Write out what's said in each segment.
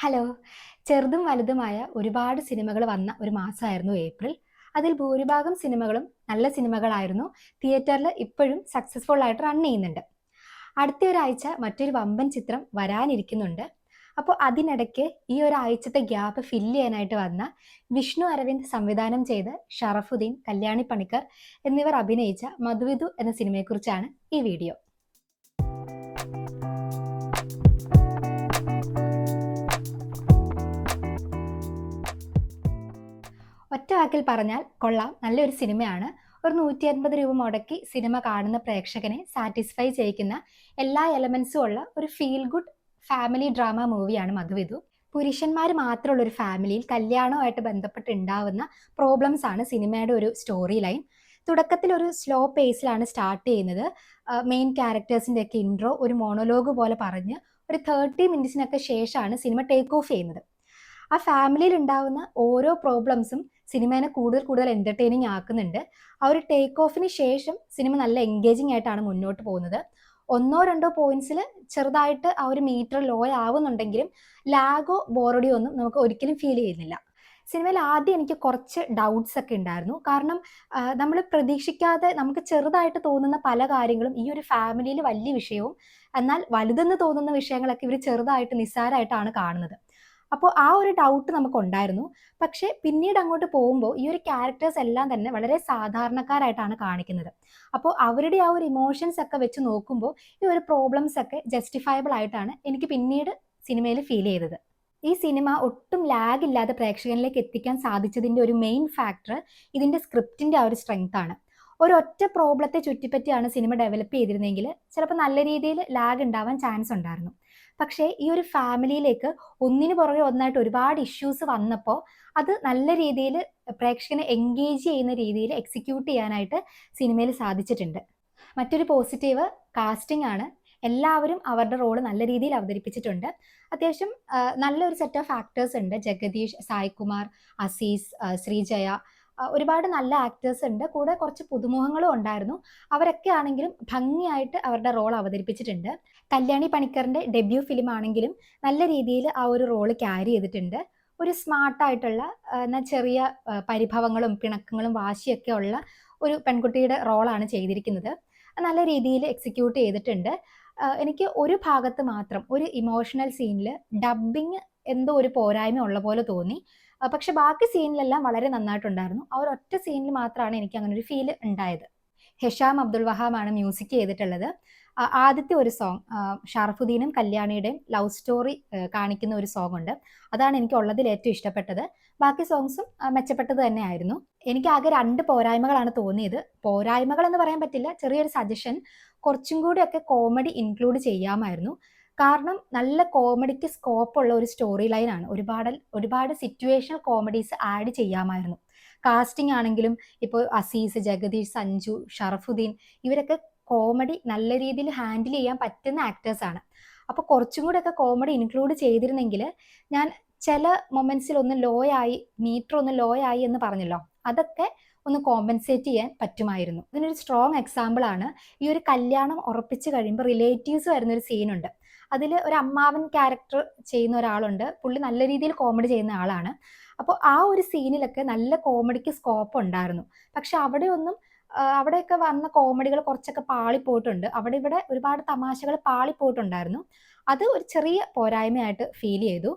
Hello. ചെറുതും വലുതുമായ ഒരുപാട് സിനിമകൾ വന്ന ഒരു മാസമായിരുന്നു ഏപ്രിൽ. അതിൽ ഭൂരിഭാഗം സിനിമകളും നല്ല സിനിമകളായിരുന്നു. തിയേറ്ററിൽ ഇപ്പോഴും സക്സസ്ഫുൾ ആയിട്ട് റൺ ചെയ്യുന്നുണ്ട്. അടുത്ത ഒരാഴ്ച മറ്റൊരു വമ്പൻ ചിത്രം വരാനിരിക്കുന്നുണ്ട്. അപ്പോൾ അതിനിടയ്ക്ക് ഈ ഒരാഴ്ചത്തെ ഗ്യാപ്പ് ഫില്ല് ചെയ്യാനായിട്ട് വന്ന വിഷ്ണു അരവിന്ദ് സംവിധാനം ചെയ്ത് ഷറഫുദ്ദീൻ, കല്യാണി പണിക്കർ എന്നിവർ അഭിനയിച്ച മധുവിധു എന്ന സിനിമയെക്കുറിച്ചാണ് ഈ വീഡിയോ. ഒറ്റ വാക്കിൽ പറഞ്ഞാൽ കൊള്ളാം, നല്ലൊരു സിനിമയാണ്. ഒരു 150 രൂപ മുടക്കി സിനിമ കാണുന്ന പ്രേക്ഷകനെ സാറ്റിസ്ഫൈ ചെയ്യിക്കുന്ന എല്ലാ എലമെന്റ്സും ഉള്ള ഒരു ഫീൽ ഗുഡ് ഫാമിലി ഡ്രാമ മൂവിയാണ് മധുവിധു. പുരുഷന്മാർ മാത്രമുള്ള ഒരു ഫാമിലിയിൽ കല്യാണവുമായിട്ട് ബന്ധപ്പെട്ട് ഉണ്ടാവുന്ന പ്രോബ്ലംസ് ആണ് സിനിമയുടെ ഒരു സ്റ്റോറി ലൈൻ. തുടക്കത്തിൽ ഒരു സ്ലോ പേസിലാണ് സ്റ്റാർട്ട് ചെയ്യുന്നത്. മെയിൻ ക്യാരക്ടേഴ്സിൻ്റെ ഒക്കെ ഇൻട്രോ ഒരു മോണോലോഗ് പോലെ പറഞ്ഞ് ഒരു 30 മിനിറ്റ്സിനൊക്കെ ശേഷമാണ് സിനിമ ടേക്ക് ഓഫ് ചെയ്യുന്നത്. ആ ഫാമിലിയിൽ ഉണ്ടാവുന്ന ഓരോ പ്രോബ്ലംസും സിനിമേനെ കൂടുതൽ കൂടുതൽ എൻ്റർടൈനിങ് ആക്കുന്നുണ്ട്. ആ ഒരു ടേക്ക് ഓഫിന് ശേഷം സിനിമ നല്ല എൻഗേജിങ് ആയിട്ടാണ് മുന്നോട്ട് പോകുന്നത്. ഒന്നോ രണ്ടോ പോയിന്റ്സിൽ ചെറുതായിട്ട് ആ ഒരു മീറ്റർ ലോ ആവുന്നുണ്ടെങ്കിലും ലാഗോ ബോറടിയോ ഒന്നും നമുക്ക് ഒരിക്കലും ഫീൽ ചെയ്യുന്നില്ല. സിനിമയിൽ ആദ്യം എനിക്ക് കുറച്ച് ഡൗട്ട്സ് ഒക്കെ ഉണ്ടായിരുന്നു. കാരണം നമ്മൾ പ്രതീക്ഷിക്കാതെ നമുക്ക് ചെറുതായിട്ട് തോന്നുന്ന പല കാര്യങ്ങളും ഈ ഒരു ഫാമിലിയിൽ വലിയ വിഷയവും, എന്നാൽ വലുതെന്ന് തോന്നുന്ന വിഷയങ്ങളൊക്കെ ഇവർ ചെറുതായിട്ട് നിസ്സാരമായിട്ടാണ് കാണുന്നത്. അപ്പോൾ ആ ഒരു ഡൗട്ട് നമുക്കുണ്ടായിരുന്നു. പക്ഷേ പിന്നീട് അങ്ങോട്ട് പോകുമ്പോൾ ഈ ഒരു ക്യാരക്ടേഴ്സ് എല്ലാം തന്നെ വളരെ സാധാരണക്കാരായിട്ടാണ് കാണിക്കുന്നത്. അപ്പോൾ അവരുടെ ആ ഒരു ഇമോഷൻസ് ഒക്കെ വെച്ച് നോക്കുമ്പോൾ ഈ ഒരു പ്രോബ്ലംസ് ഒക്കെ ജസ്റ്റിഫയബിൾ ആയിട്ടാണ് എനിക്ക് പിന്നീട് സിനിമയിൽ ഫീൽ ചെയ്തത്. ഈ സിനിമ ഒട്ടും ലാഗ് ഇല്ലാതെ പ്രേക്ഷകനിലേക്ക് എത്തിക്കാൻ സാധിച്ചതിൻ്റെ ഒരു മെയിൻ ഫാക്ടർ ഇതിൻ്റെ സ്ക്രിപ്റ്റിൻ്റെ ആ ഒരു സ്ട്രെങ്ത് ആണ്. ഒരൊറ്റ പ്രോബ്ലത്തെ ചുറ്റിപ്പറ്റിയാണ് സിനിമ ഡെവലപ്പ് ചെയ്തിരുന്നെങ്കിൽ ചിലപ്പോൾ നല്ല രീതിയിൽ ലാഗ് ഉണ്ടാവാൻ ചാൻസ് ഉണ്ടായിരുന്നു. പക്ഷേ ഈ ഒരു ഫാമിലിയിലേക്ക് ഒന്നിനു പുറകെ ഒന്നായിട്ട് ഒരുപാട് ഇഷ്യൂസ് വന്നപ്പോൾ അത് നല്ല രീതിയിൽ പ്രേക്ഷകനെ എൻഗേജ് ചെയ്യുന്ന രീതിയിൽ എക്സിക്യൂട്ട് ചെയ്യാനായിട്ട് സിനിമയിൽ സാധിച്ചിട്ടുണ്ട്. മറ്റൊരു പോസിറ്റീവ് കാസ്റ്റിംഗ് ആണ്. എല്ലാവരും അവരുടെ റോള് നല്ല രീതിയിൽ അവതരിപ്പിച്ചിട്ടുണ്ട്. അത്യാവശ്യം നല്ലൊരു സെറ്റ് ഓഫ് ആക്ടേഴ്സ് ഉണ്ട്. ജഗദീഷ്, സായ്കുമാർ, അസീസ്, ശ്രീജയ, ഒരുപാട് നല്ല ആക്ടേഴ്സ് ഉണ്ട്. കൂടെ കുറച്ച് പുതുമുഖങ്ങളും ഉണ്ടായിരുന്നു. അവരൊക്കെ ആണെങ്കിലും ഭംഗിയായിട്ട് അവരുടെ റോൾ അവതരിപ്പിച്ചിട്ടുണ്ട്. കല്യാണി പണിക്കറിൻ്റെ ഡെബ്യൂ ഫിലിം ആണെങ്കിലും നല്ല രീതിയിൽ ആ ഒരു റോള് ക്യാരി ചെയ്തിട്ടുണ്ട്. ഒരു സ്മാർട്ടായിട്ടുള്ള എന്നാൽ ചെറിയ പരിഭവങ്ങളും പിണക്കങ്ങളും വാശിയൊക്കെ ഉള്ള ഒരു പെൺകുട്ടിയുടെ റോളാണ് ചെയ്തിരിക്കുന്നത്. നല്ല രീതിയിൽ എക്സിക്യൂട്ട് ചെയ്തിട്ടുണ്ട്. എനിക്ക് ഒരു ഭാഗത്ത് മാത്രം ഒരു ഇമോഷണൽ സീനിൽ ഡബ്ബിങ് എന്തോ ഒരു പോരായ്മ ഉള്ള പോലെ തോന്നി. പക്ഷെ ബാക്കി സീനിലെല്ലാം വളരെ നന്നായിട്ടുണ്ടായിരുന്നു. ആ ഒരു ഒറ്റ സീനിൽ മാത്രമാണ് എനിക്ക് അങ്ങനെ ഒരു ഫീൽ ഉണ്ടായത്. ഹെഷാം അബ്ദുൾ വഹാബാണ് മ്യൂസിക് ചെയ്തിട്ടുള്ളത്. ആദ്യത്തെ ഒരു സോങ് ഷറഫുദ്ദീനും കല്യാണിയുടെയും ലവ് സ്റ്റോറി കാണിക്കുന്ന ഒരു സോങ് ഉണ്ട്. അതാണ് എനിക്ക് ഉള്ളതിൽ ഏറ്റവും ഇഷ്ടപ്പെട്ടത്. ബാക്കി സോങ്സും മെച്ചപ്പെട്ടത് തന്നെയായിരുന്നു. എനിക്ക് ആകെ 2 പോരായ്മകളാണ് തോന്നിയത്. പോരായ്മകൾ എന്ന് പറയാൻ പറ്റില്ല, ചെറിയൊരു സജഷൻ. കുറച്ചും കൂടിയൊക്കെ കോമഡി ഇൻക്ലൂഡ് ചെയ്യാമായിരുന്നു. കാരണം നല്ല കോമഡിക്ക് സ്കോപ്പുള്ള ഒരു സ്റ്റോറി ലൈനാണ്. ഒരുപാട് സിറ്റുവേഷണൽ കോമഡീസ് ആഡ് ചെയ്യാമായിരുന്നു. കാസ്റ്റിംഗ് ആണെങ്കിലും ഇപ്പോൾ അസീസ്, ജഗദീഷ്, സഞ്ജു, ഷറഫുദ്ദീൻ ഇവരൊക്കെ കോമഡി നല്ല രീതിയിൽ ഹാൻഡിൽ ചെയ്യാൻ പറ്റുന്ന ആക്ടേഴ്സാണ്. അപ്പോൾ കുറച്ചും കൂടെയൊക്കെ കോമഡി ഇൻക്ലൂഡ് ചെയ്തിരുന്നെങ്കിൽ ഞാൻ ചില മൊമെന്റ്സിൽ ഒന്ന് ലോ ആയി, മീറ്റർ ഒന്ന് ലോ ആയി എന്ന് പറഞ്ഞല്ലോ, അതൊക്കെ ഒന്ന് കോമ്പൻസേറ്റ് ചെയ്യാൻ പറ്റുമായിരുന്നു. ഇതിനൊരു സ്ട്രോങ് എക്സാമ്പിൾ ആണ് ഈ ഒരു കല്യാണം ഉറപ്പിച്ച് കഴിയുമ്പോൾ റിലേറ്റീവ്സ് വരുന്നൊരു സീനുണ്ട്. അതിൽ ഒരു അമ്മാവൻ ക്യാരക്ടർ ചെയ്യുന്ന ഒരാളുണ്ട്. പുള്ളി നല്ല രീതിയിൽ കോമഡി ചെയ്യുന്ന ആളാണ്. അപ്പോൾ ആ ഒരു സീനിലൊക്കെ നല്ല കോമഡിക്ക് സ്കോപ്പ് ഉണ്ടായിരുന്നു. പക്ഷെ അവിടെയൊക്കെ വന്ന കോമഡികൾ കുറച്ചൊക്കെ പാളിപ്പോയിട്ടുണ്ട്. അവിടെ ഇവിടെ ഒരുപാട് തമാശകൾ പാളിപ്പോയിട്ടുണ്ടായിരുന്നു. അത് ഒരു ചെറിയ പോരായ്മയായിട്ട് ഫീൽ ചെയ്തു.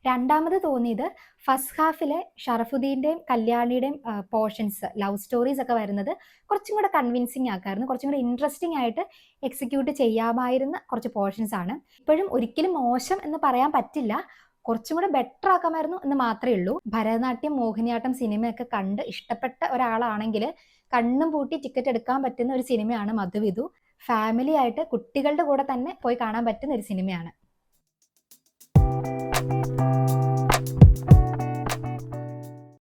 രണ്ടാമത് തോന്നിയത് ഫസ്റ്റ് ഹാഫിലെ ഷറഫുദ്ദീൻ്റെയും കല്യാണിയുടെയും പോർഷൻസ്, ലവ് സ്റ്റോറീസ് ഒക്കെ വരുന്നത് കുറച്ചും കൂടെ കൺവിൻസിങ് ആക്കായിരുന്നു. കുറച്ചും കൂടെ ഇൻട്രസ്റ്റിംഗ് ആയിട്ട് എക്സിക്യൂട്ട് ചെയ്യാമായിരുന്ന കുറച്ച് പോർഷൻസ് ആണ്. ഇപ്പോഴും ഒരിക്കലും മോശം എന്ന് പറയാൻ പറ്റില്ല, കുറച്ചും കൂടെ ബെറ്റർ ആക്കാമായിരുന്നു എന്ന് മാത്രമേ ഉള്ളൂ. ഭരതനാട്യം, മോഹിനിയാട്ടം സിനിമയൊക്കെ കണ്ട് ഇഷ്ടപ്പെട്ട ഒരാളാണെങ്കിൽ കണ്ണും പൂട്ടി ടിക്കറ്റ് എടുക്കാൻ പറ്റുന്ന ഒരു സിനിമയാണ് മധുവിധു. ഫാമിലി ആയിട്ട് കുട്ടികളുടെ കൂടെ തന്നെ പോയി കാണാൻ പറ്റുന്ന ഒരു സിനിമയാണ്.